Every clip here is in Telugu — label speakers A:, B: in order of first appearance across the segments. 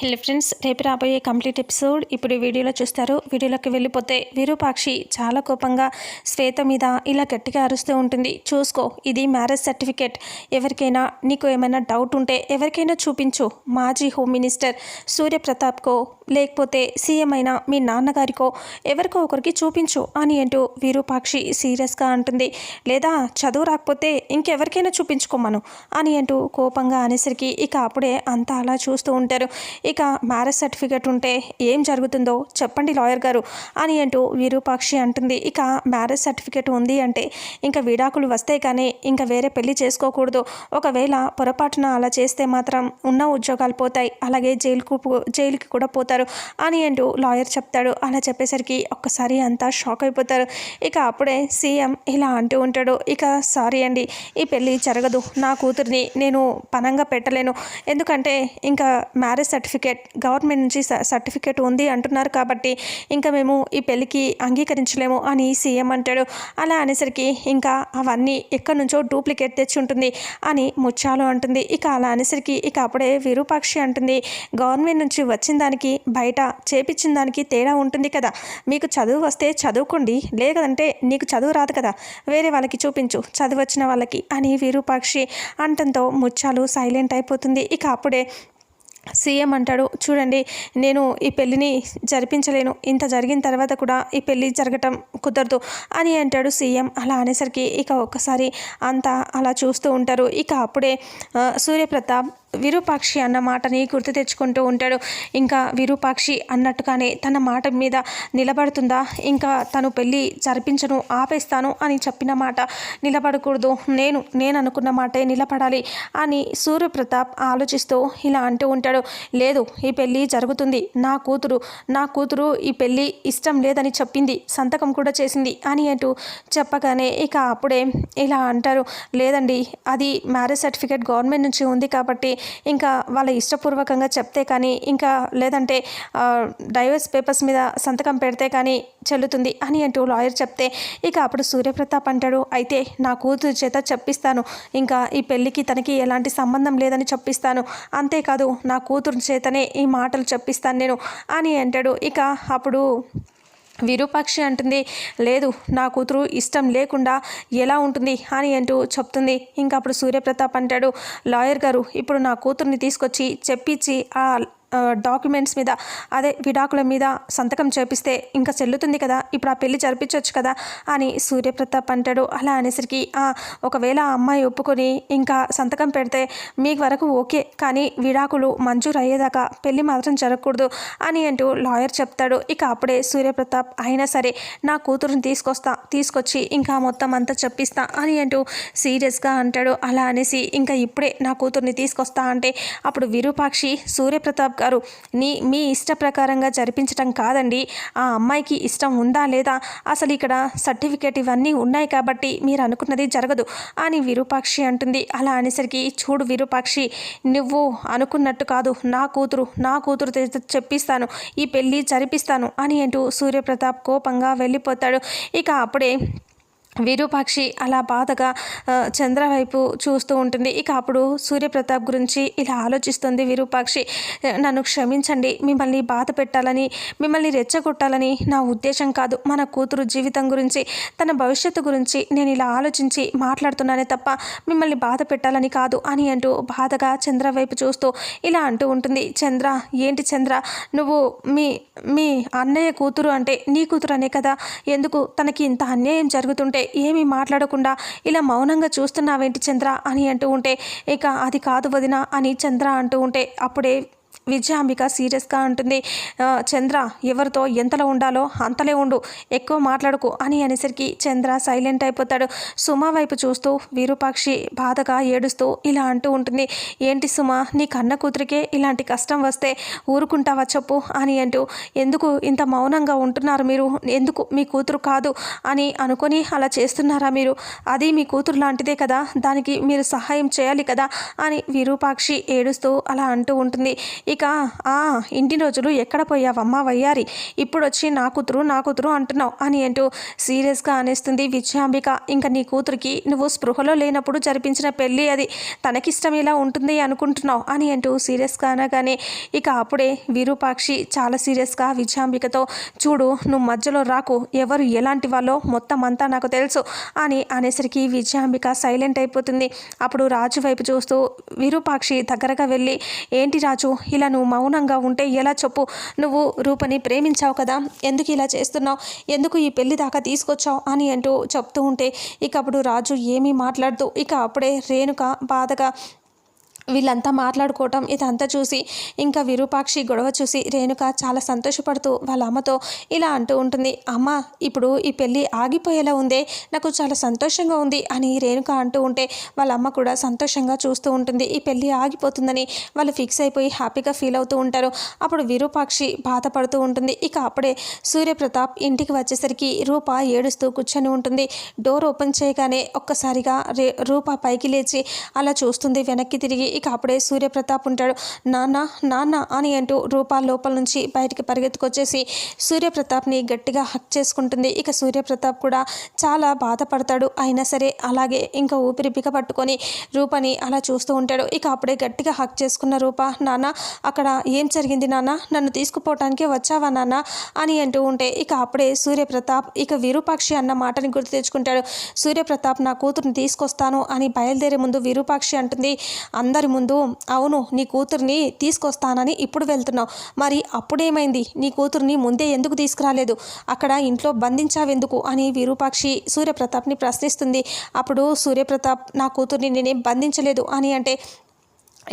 A: హలో ఫ్రెండ్స్, రేపు రాబోయే కంప్లీట్ ఎపిసోడ్ ఇప్పుడు వీడియోలో చూస్తారు. వీడియోలోకి వెళ్ళిపోతే విరూపాక్షి చాలా కోపంగా శ్వేత మీద ఇలా గట్టిగా అరుస్తూ ఉంటుంది. చూసుకో, ఇది మ్యారేజ్ సర్టిఫికేట్. ఎవరికైనా నీకు ఏమైనా డౌట్ ఉంటే ఎవరికైనా చూపించు. మాజీ హోమ్ మినిస్టర్ సూర్యప్రతాప్కో లేకపోతే సీఎం అయిన మీ నాన్నగారికో ఎవరికో ఒకరికి చూపించు అని అంటూ విరూపాక్షి సీరియస్గా అంటుంది. లేదా చదువు రాకపోతే ఇంకెవరికైనా చూపించుకోమను అని అంటూ కోపంగా అనేసరికి ఇక అప్పుడే అంతా అలా చూస్తూ ఉంటారు. ఇక మ్యారేజ్ సర్టిఫికేట్ ఉంటే ఏం జరుగుతుందో చెప్పండి లాయర్ గారు అని అంటూ విరూపాక్షి అంటుంది. ఇక మ్యారేజ్ సర్టిఫికేట్ ఉంది అంటే ఇంకా విడాకులు వస్తే కానీ ఇంకా వేరే పెళ్లి చేసుకోకూడదు. ఒకవేళ పొరపాటున అలా చేస్తే మాత్రం ఉన్న ఉద్యోగాలు పోతాయి, అలాగే జైలుకి కూడా పోతారు అని అంటూ లాయర్ చెప్తాడు. అలా చెప్పేసరికి ఒక్కసారి అంతా షాక్ అయిపోతారు. ఇక అప్పుడే సీఎం ఇలా అంటూ ఉంటాడు. ఇక సారీ అండి, ఈ పెళ్ళి జరగదు. నా కూతుర్ని నేను పనంగా పెట్టలేను. ఎందుకంటే ఇంకా మ్యారేజ్ సర్టిఫికేట్ గవర్నమెంట్ నుంచి సర్టిఫికేట్ ఉంది అంటున్నారు కాబట్టి ఇంకా మేము ఈ పెళ్ళికి అంగీకరించలేము అని సీఎం అంటాడు. అలా అనేసరికి ఇంకా అవన్నీ ఎక్కడి నుంచో డూప్లికేట్ తెచ్చి ఉంటుంది అని ముత్యాలు అంటుంది. ఇక అలా అనేసరికి ఇక అప్పుడే విరూపాక్షి అంటుంది, గవర్నమెంట్ నుంచి వచ్చిన దానికి బయట చేపించిన దానికి తేడా ఉంటుంది కదా. మీకు చదువు వస్తే చదువుకోండి, లేదంటే నీకు చదువు రాదు కదా, వేరే వాళ్ళకి చూపించు, చదువు వచ్చిన వాళ్ళకి అని విరూపాక్షి అంటంతో ముత్యాలు సైలెంట్ అయిపోతుంది. ఇక అప్పుడే సీఎం అంటాడు, చూడండి నేను ఈ పెళ్ళిని జరిపించలేను, ఇంత జరిగిన తర్వాత కూడా ఈ పెళ్ళి జరగటం కుదరదు అని అంటాడు సీఎం. అలా అనేసరికి ఇక ఒక్కసారి అంతా అలా చూస్తూ ఉంటారు. ఇక అప్పుడే సూర్యప్రతాప్ విరూపాక్షి అన్న మాటని గుర్తు తెచ్చుకుంటూ ఉంటాడు. ఇంకా విరూపాక్షి అన్నట్టుగానే తన మాట మీద నిలబడుతుందా, ఇంకా తను పెళ్ళి జరిపించను, ఆపేస్తాను అని చెప్పిన మాట నిలబడకూడదు, నేను అనుకున్న మాటే నిలబడాలి అని సూర్యప్రతాప్ ఆలోచిస్తూ ఇలా అంటూ ఉంటాడు. లేదు, ఈ పెళ్ళి జరుగుతుంది. నా కూతురు ఈ పెళ్ళి ఇష్టం లేదని చెప్పింది, సంతకం కూడా చేసింది అని అంటూ చెప్పగానే ఇక అప్పుడే ఇలా అంటారు, లేదండి అది మ్యారేజ్ సర్టిఫికేట్ గవర్నమెంట్ నుంచి ఉంది కాబట్టి ఇంకా వాళ్ళ ఇష్టపూర్వకంగా చెప్తే కానీ ఇంకా లేదంటే డైవర్స్ పేపర్స్ మీద సంతకం పెడితే కానీ చెల్లుతుంది అని అంటూ లాయర్ చెప్తే ఇక అప్పుడు సూర్యప్రతాప్ అంటాడు, అయితే నా కూతురు చేత చెప్పిస్తాను, ఇంకా ఈ పెళ్ళికి తనకి ఎలాంటి సంబంధం లేదని చెప్పిస్తాను, అంతేకాదు నా కూతురు చేతనే ఈ మాటలు చెప్పిస్తాను నేను అని అంటాడు. ఇక అప్పుడు విరూపాక్షి అంటుంది, లేదు నా కూతురు ఇష్టం లేకుండా ఎలా ఉంటుంది అని అంటూ చెప్తుంది. ఇంకా అప్పుడు సూర్యప్రతాప్ అంటాడు, లాయర్ గారు ఇప్పుడు నా కూతుర్ని తీసుకొచ్చి చెప్పించి ఆ డాక్యుమెంట్స్ మీద అదే విడాకుల మీద సంతకం చేపిస్తే ఇంకా చెల్లుతుంది కదా, ఇప్పుడు ఆ పెళ్లి జరిపించవచ్చు కదా అని సూర్యప్రతాప్ అంటాడు. అలా అనేసరికి ఒకవేళ ఆ అమ్మాయి ఒప్పుకొని ఇంకా సంతకం పెడితే మీకు వరకు ఓకే, కానీ విడాకులు మంజూరు అయ్యేదాకా పెళ్లి మాత్రం జరగకూడదు అని అంటూ లాయర్ చెప్తాడు. ఇక అప్పుడే సూర్యప్రతాప్ అయినా సరే నా కూతురుని తీసుకొచ్చి ఇంకా మొత్తం అంతా చెప్పిస్తా అని అంటూ సీరియస్గా అంటాడు. అలా అనేసి ఇంకా ఇప్పుడే నా కూతుర్ని తీసుకొస్తా అంటే అప్పుడు విరూపాక్షి, సూర్యప్రతాప్ గారు మీ ఇష్ట ప్రకారంగా జరిపించటం కాదండి, ఆ అమ్మాయికి ఇష్టం ఉందా లేదా, అసలు ఇక్కడ సర్టిఫికేట్ ఇవన్నీ ఉన్నాయి కాబట్టి మీరు అనుకున్నది జరగదు అని విరూపాక్షి అంటుంది. అలా అనేసరికి చూడు విరూపాక్షి, నువ్వు అనుకున్నట్టు కాదు, నా కూతురు చెప్పిస్తాను, ఈ పెళ్ళి జరిపిస్తాను అని అంటూ సూర్యప్రతాప్ కోపంగా వెళ్ళిపోతాడు. ఇక అప్పుడే విరూపాక్షి అలా బాధగా చంద్ర వైపు చూస్తూ ఉంటుంది. ఇక అప్పుడు సూర్యప్రతాప్ గురించి ఇలా ఆలోచిస్తుంది విరూపాక్షి, నన్ను క్షమించండి, మిమ్మల్ని బాధ పెట్టాలని మిమ్మల్ని రెచ్చగొట్టాలని నా ఉద్దేశం కాదు, మన కూతురు జీవితం గురించి తన భవిష్యత్తు గురించి నేను ఇలా ఆలోచించి మాట్లాడుతున్నానే తప్ప మిమ్మల్ని బాధ పెట్టాలని కాదు అని అంటూ బాధగా చంద్ర వైపు చూస్తూ ఇలా అంటూ ఉంటుంది. చంద్ర, ఏంటి చంద్ర, నువ్వు మీ అన్నయ్య కూతురు అంటే నీ కూతురు అనే కదా, ఎందుకు తనకి ఇంత అన్యాయం జరుగుతుంటే ఏమీ మాట్లాడకుండా ఇలా మౌనంగా చూస్తున్నావేంటి చంద్ర అని అంటూ ఉంటే ఇక అది కాదు వదిన అని చంద్ర అంటూ ఉంటే అప్పుడే విజయాంబిక సీరియస్గా అంటుంది, చంద్ర ఎవరితో ఎంతలో ఉండాలో అంతలే ఉండు, ఎక్కువ మాట్లాడుకు అని అనేసరికి చంద్ర సైలెంట్ అయిపోతాడు. సుమ వైపు చూస్తూ విరూపాక్షి బాధగా ఏడుస్తూ ఇలా అంటూ ఉంటుంది, ఏంటి సుమ, నీ కన్న కూతురికే ఇలాంటి కష్టం వస్తే ఊరుకుంటావా చెప్పు అని అంటూ, ఎందుకు ఇంత మౌనంగా ఉంటున్నారు మీరు, ఎందుకు మీ కూతురు కాదు అని అనుకొని అలా చేస్తున్నారా మీరు, అది మీ కూతురు లాంటిదే కదా, దానికి మీరు సహాయం చేయాలి కదా అని విరూపాక్షి ఏడుస్తూ అలా అంటూ ఉంటుంది. ఇక ఆ ఇంటి రోజులు ఎక్కడ పోయావమ్మా వయ్యారి, ఇప్పుడు వచ్చి నా కూతురు అంటున్నావు అని అంటూ సీరియస్గా అనేస్తుంది విజయాంబిక. ఇంకా నీ కూతురికి నువ్వు స్పృహలో లేనప్పుడు జరిపించిన పెళ్ళి అది, తనకిష్టం ఇలా ఉంటుంది అనుకుంటున్నావు అని అంటూ సీరియస్గా అనగానే ఇక అప్పుడే విరూపాక్షి చాలా సీరియస్గా విజయాంబికతో, చూడు నువ్వు మధ్యలో రాకు, ఎవరు ఎలాంటి వాళ్ళో మొత్తం అంతా నాకు తెలుసు అని అనేసరికి విజయాంబిక సైలెంట్ అయిపోతుంది. అప్పుడు రాజు వైపు చూస్తూ విరూపాక్షి దగ్గరగా వెళ్ళి, ఏంటి రాజు ఇలా నువ్వు మౌనంగా ఉంటే ఎలా చెప్పు, నువ్వు రూపని ప్రేమించావు కదా, ఎందుకు ఇలా చేస్తున్నావు, ఎందుకు ఈ పెళ్లి దాకా తీసుకొచ్చావు అని అంటూ చెప్తూ ఉంటే ఇక అప్పుడు రాజు ఏమీ మాట్లాడుతూ ఇక అప్పుడే రేణుక బాధగా వీళ్ళంతా మాట్లాడుకోవటం ఇదంతా చూసి ఇంకా విరూపాక్షి గొడవ చూసి రేణుక చాలా సంతోషపడుతూ వాళ్ళ అమ్మతో ఇలా అంటూ ఉంటుంది, అమ్మ ఇప్పుడు ఈ పెళ్ళి ఆగిపోయేలా ఉందే, నాకు చాలా సంతోషంగా ఉంది అని రేణుక అంటూ ఉంటే వాళ్ళ అమ్మ కూడా సంతోషంగా చూస్తూ ఉంటుంది. ఈ పెళ్ళి ఆగిపోతుందని వాళ్ళు ఫిక్స్ అయిపోయి హ్యాపీగా ఫీల్ అవుతూ ఉంటారు. అప్పుడు విరూపాక్షి బాధపడుతూ ఉంటుంది. ఇక అప్పుడే సూర్యప్రతాప్ ఇంటికి వచ్చేసరికి రూప ఏడుస్తూ కూర్చొని ఉంటుంది. డోర్ ఓపెన్ చేయగానే ఒక్కసారిగా రూప పైకి లేచి అలా చూస్తుంది వెనక్కి తిరిగి. ఇక అప్పుడే సూర్యప్రతాప్ ఉంటాడు. నాన్న నాన్న అని అంటూ రూప లోపల నుంచి బయటికి పరిగెత్తుకొచ్చేసి సూర్యప్రతాప్ని గట్టిగా హక్ చేసుకుంటుంది. ఇక సూర్యప్రతాప్ కూడా చాలా బాధపడతాడు. అయినా సరే అలాగే ఇంకా ఊపిరి బిగపట్టుకొని రూపని అలా చూస్తూ ఉంటాడు. ఇక అప్పుడే గట్టిగా హక్ చేసుకున్న రూప, నాన్న అక్కడ ఏం జరిగింది నాన్న, నన్ను తీసుకుపోవటానికే వచ్చావా నాన్న అని అంటూ ఉంటే ఇక అప్పుడే సూర్యప్రతాప్ ఇక విరూపాక్షి అన్న మాటని గుర్తు తెచ్చుకుంటాడు. సూర్యప్రతాప్ నా కూతుర్ని తీసుకొస్తాను అని బయలుదేరే ముందు విరూపాక్షి అంటుంది అందరి ముందు, అవును నీ కూతుర్ని తీసుకొస్తానని ఇప్పుడు వెళ్తున్నావు, మరి అప్పుడేమైంది, నీ కూతుర్ని ముందే ఎందుకు తీసుకురాలేదు, అక్కడ ఇంట్లో బంధించావెందుకు అని విరూపాక్షి సూర్యప్రతాప్ని ప్రశ్నిస్తుంది. అప్పుడు సూర్యప్రతాప్ నా కూతుర్ని నేనేం బంధించలేదు అని అంటే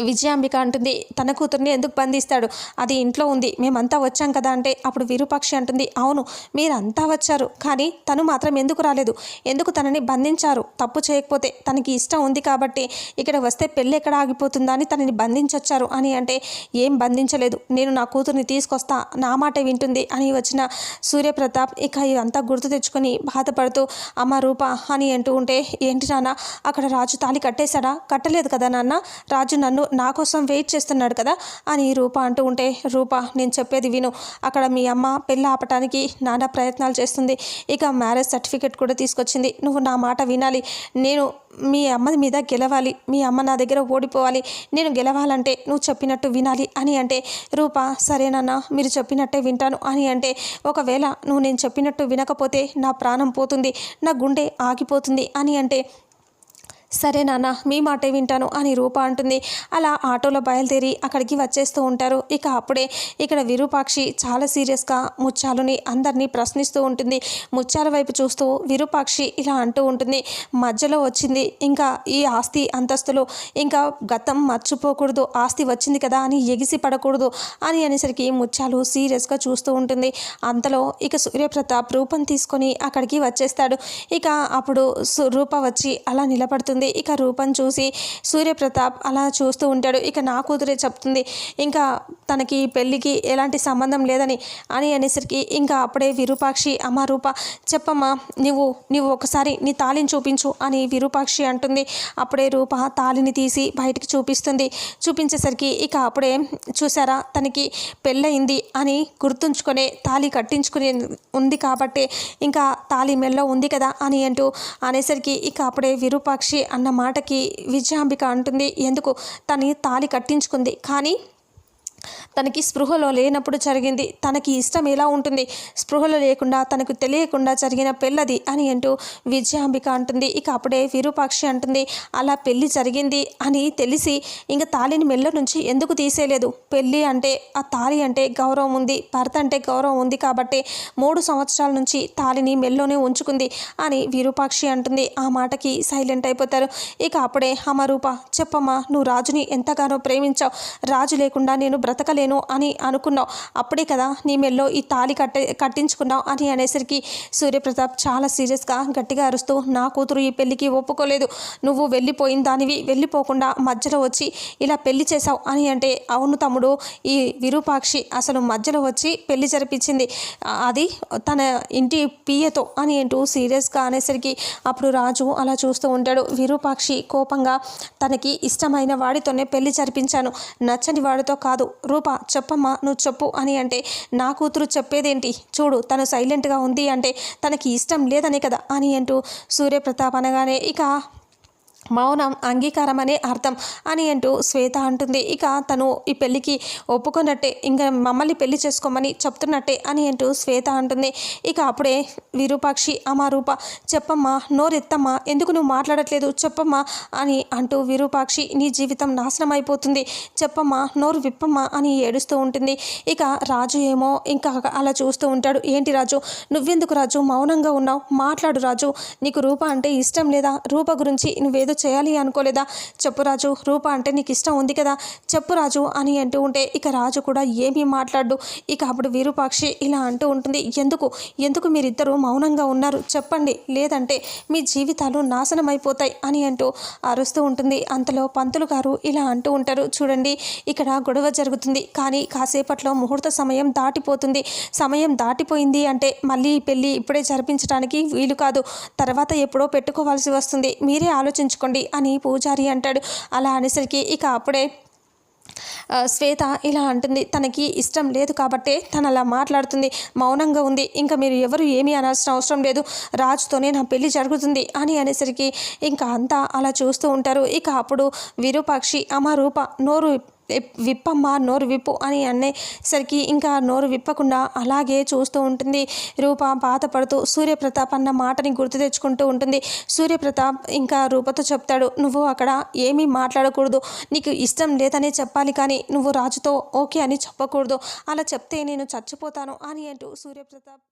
A: విజయాంబిక అంటుంది, తన కూతుర్ని ఎందుకు బంధిస్తాడు, అది ఇంట్లో ఉంది, మేమంతా వచ్చాం కదా అంటే అప్పుడు విరూపాక్షి అంటుంది, అవును మీరంతా వచ్చారు కానీ తను మాత్రం ఎందుకు రాలేదు, ఎందుకు తనని బంధించారు, తప్పు చేయకపోతే తనకి ఇష్టం ఉంది కాబట్టి ఇక్కడ వస్తే పెళ్ళి ఎక్కడ ఆగిపోతుందా అని తనని బంధించొచ్చారు అని అంటే ఏం బంధించలేదు, నేను నా కూతుర్ని తీసుకొస్తా, నా మాట వింటుంది అని వచ్చిన సూర్యప్రతాప్ ఇక ఇదంతా గుర్తు తెచ్చుకొని బాధపడుతూ అమ్మ రూప అని అంటూ ఉంటే, ఏంటి నాన్న అక్కడ రాజు తాళి కట్టేశాడా, కట్టలేదు కదా నాన్న, రాజు నన్ను నా కోసం వెయిట్ చేస్తున్నాడు కదా అని రూప అంటూ ఉంటే, రూప నేను చెప్పేది విను, అక్కడ మీ అమ్మ పెళ్ళి ఆపటానికి నానా ప్రయత్నాలు చేస్తుంది, ఇక మ్యారేజ్ సర్టిఫికేట్ కూడా తీసుకొచ్చింది, నువ్వు నా మాట వినాలి, నేను మీ అమ్మ మీద గెలవాలి, మీ అమ్మ నా దగ్గర ఓడిపోవాలి, నేను గెలవాలంటే నువ్వు చెప్పినట్టు వినాలి అని అంటే రూప సరేనన్నా మీరు చెప్పినట్టే వింటాను అని అంటే, ఒకవేళ నువ్వు నేను చెప్పినట్టు వినకపోతే నా ప్రాణం పోతుంది, నా గుండె ఆగిపోతుంది అని అంటే, సరే నాన్న మీ మాటే వింటాను అని రూప అంటుంది. అలా ఆటోలో బయలుదేరి అక్కడికి వచ్చేస్తూ ఉంటారు. ఇక అప్పుడే ఇక్కడ విరూపాక్షి చాలా సీరియస్గా ముత్యాలుని అందరినీ ప్రశ్నిస్తూ ఉంటుంది. ముత్యాల వైపు చూస్తూ విరూపాక్షి ఇలా అంటూ ఉంటుంది, మధ్యలో వచ్చింది ఇంకా ఈ ఆస్తి అంతస్తులు, ఇంకా గతం మర్చిపోకూడదు, ఆస్తి వచ్చింది కదా అని ఎగిసి పడకూడదు అని అనేసరికి ముత్యాలు సీరియస్గా చూస్తూ ఉంటుంది. అంతలో ఇక సూర్యప్రతాప్ రూపం తీసుకొని అక్కడికి వచ్చేస్తాడు. ఇక అప్పుడు రూప వచ్చి అలా నిలబడుతుంది. ఇక రూపం చూసి సూర్యప్రతాప్ అలా చూస్తూ ఉంటాడు. ఇక నా కూతురే చెప్తుంది ఇంకా తనకి పెళ్ళికి ఎలాంటి సంబంధం లేదని అని అనేసరికి ఇంకా అప్పుడే విరూపాక్షి, అమ్మ రూప చెప్పమ్మా, నువ్వు ఒకసారి నీ తాళిని చూపించు అని విరూపాక్షి అంటుంది. అప్పుడే రూప తాళిని తీసి బయటికి చూపిస్తుంది. చూపించేసరికి ఇక అప్పుడే చూసారా తనకి పెళ్ళయింది అని గుర్తుంచుకునే తాళి కట్టించుకునే ఉంది కాబట్టి ఇంకా తాళి మెల్లో ఉంది కదా అని అంటూ అనేసరికి ఇక అప్పుడే విరూపాక్షి అన్న మాటకి విజయాంబిక అంటుంది, ఎందుకు తను తాళి కట్టించుకుంది కానీ తనకి స్పృహలో లేనప్పుడు జరిగింది, తనకి ఇష్టం ఎలా ఉంటుంది, స్పృహలో లేకుండా తనకు తెలియకుండా జరిగిన పెళ్ళది అని అంటూ విజయాంబిక అంటుంది. ఇక అప్పుడే విరూపాక్షి అంటుంది, అలా పెళ్ళి జరిగింది అని తెలిసి ఇంకా తాళిని మెల్ల నుంచి ఎందుకు తీసేయలేదు, పెళ్ళి అంటే ఆ తాళి అంటే గౌరవం ఉంది, భర్త అంటే గౌరవం ఉంది కాబట్టి 3 సంవత్సరాల నుంచి తాళిని మెల్లోనే ఉంచుకుంది అని విరూపాక్షి అంటుంది. ఆ మాటకి సైలెంట్ అయిపోతారు. ఇక అప్పుడే అమ్మ రూప చెప్పమ్మా, నువ్వు రాజుని ఎంతగానో ప్రేమించావు, రాజు లేకుండా నేను బ్రతకలేను అని అనుకున్నావు, అప్పుడే కదా నీ మెల్లో ఈ తాళి కట్టించుకున్నావు అని అనేసరికి సూర్యప్రతాప్ చాలా సీరియస్గా గట్టిగా అరుస్తూ, నా కూతురు ఈ పెళ్ళికి ఒప్పుకోలేదు, నువ్వు వెళ్ళిపోయిన దానివి, వెళ్ళిపోకుండా మధ్యలో వచ్చి ఇలా పెళ్లి చేశావు అని అంటే, అవును తమ్ముడు, ఈ విరూపాక్షి అసలు మధ్యలో వచ్చి పెళ్లి జరిపించింది, అది తన ఇంటి పియ్యతో అని అంటూ సీరియస్గా అనేసరికి అప్పుడు రాజు అలా చూస్తూ ఉంటాడు. విరూపాక్షి కోపంగా, తనకి ఇష్టమైన వాడితోనే పెళ్లి జరిపించాను, నచ్చని వాడితో కాదు, రూప చెప్పమ్మా నువ్వు చెప్పు అని అంటే, నా కూతురు చెప్పేదేంటి, చూడు తను సైలెంట్గా ఉంది అంటే తనకి ఇష్టం లేదని కదా అని అంటూ సూర్యప్రతాప్ అనగానే ఇక మౌనం అంగీకారం అనే అర్థం అని అంటూ శ్వేత అంటుంది. ఇక తను ఈ పెళ్ళికి ఒప్పుకున్నట్టే, ఇంకా మమ్మల్ని పెళ్లి చేసుకోమని చెప్తున్నట్టే అని అంటూ శ్వేత అంటుంది. ఇక అప్పుడే విరూపాక్షి అమ్మా రూప చెప్పమ్మా, నోరెత్తమ్మా, ఎందుకు నువ్వు మాట్లాడట్లేదు చెప్పమ్మా అని అంటూ విరూపాక్షి నీ జీవితం నాశనం అయిపోతుంది, చెప్పమ్మా నోరు విప్పమ్మా అని ఏడుస్తూ ఉంటుంది. ఇక రాజు ఏమో ఇంకా అలా చూస్తూ ఉంటాడు. ఏంటి రాజు, నువ్వెందుకు రాజు మౌనంగా ఉన్నావు, మాట్లాడు రాజు, నీకు రూప అంటే ఇష్టం లేదా, రూప గురించి నువ్వేదో చేయాలి అనుకోలేదా, చెప్పు రాజు, రూప అంటే నీకు ఇష్టం ఉంది కదా, చెప్పు రాజు అని అంటూ ఉంటే ఇక రాజు కూడా ఏమీ మాట్లాడు. ఇక అప్పుడు విరూపాక్షి ఇలా అంటూ ఉంటుంది, ఎందుకు మీరిద్దరూ మౌనంగా ఉన్నారు చెప్పండి, లేదంటే మీ జీవితాలు నాశనం అయిపోతాయి అని అంటూ అరుస్తూ ఉంటుంది. అంతలో పంతులు గారు ఇలా అంటూ ఉంటారు, చూడండి ఇక్కడ గొడవ జరుగుతుంది కానీ కాసేపట్లో ముహూర్త సమయం దాటిపోతుంది, సమయం దాటిపోయింది అంటే మళ్ళీ ఈ పెళ్ళి ఇప్పుడే జరిపించడానికి వీలు కాదు, తర్వాత ఎప్పుడో పెట్టుకోవాల్సి వస్తుంది, మీరే ఆలోచించుకోండి అని పూజారి అంటాడు. అలా అనేసరికి ఇక అప్పుడే శ్వేత ఇలా అంటుంది, తనకి ఇష్టం లేదు కాబట్టే తను అలా మాట్లాడుతుంది, మౌనంగా ఉంది, ఇంకా మీరు ఎవరు ఏమీ అనాల్సిన అవసరం లేదు, రాజుతోనే నా పెళ్లి జరుగుతుంది అని అనేసరికి ఇంకా అంతా అలా చూస్తూ ఉంటారు. ఇక అప్పుడు విరూపాక్షి అమ్మ రూప నోరు విప్పమ్మా, నోరు విప్పు అని అనేసరికి ఇంకా నోరు విప్పకుండా అలాగే చూస్తూ ఉంటుంది. రూప బాధపడుతూ సూర్యప్రతాప్ అన్న మాటని గుర్తు తెచ్చుకుంటూ ఉంటుంది. సూర్యప్రతాప్ ఇంకా రూపతో చెప్తాడు, నువ్వు అక్కడ ఏమీ మాట్లాడకూడదు, నీకు ఇష్టం లేదనే చెప్పాలి కానీ నువ్వు రాజుతో ఓకే అని చెప్పకూడదు, అలా చెప్తే నేను చచ్చిపోతాను అని అంటూ సూర్యప్రతాప్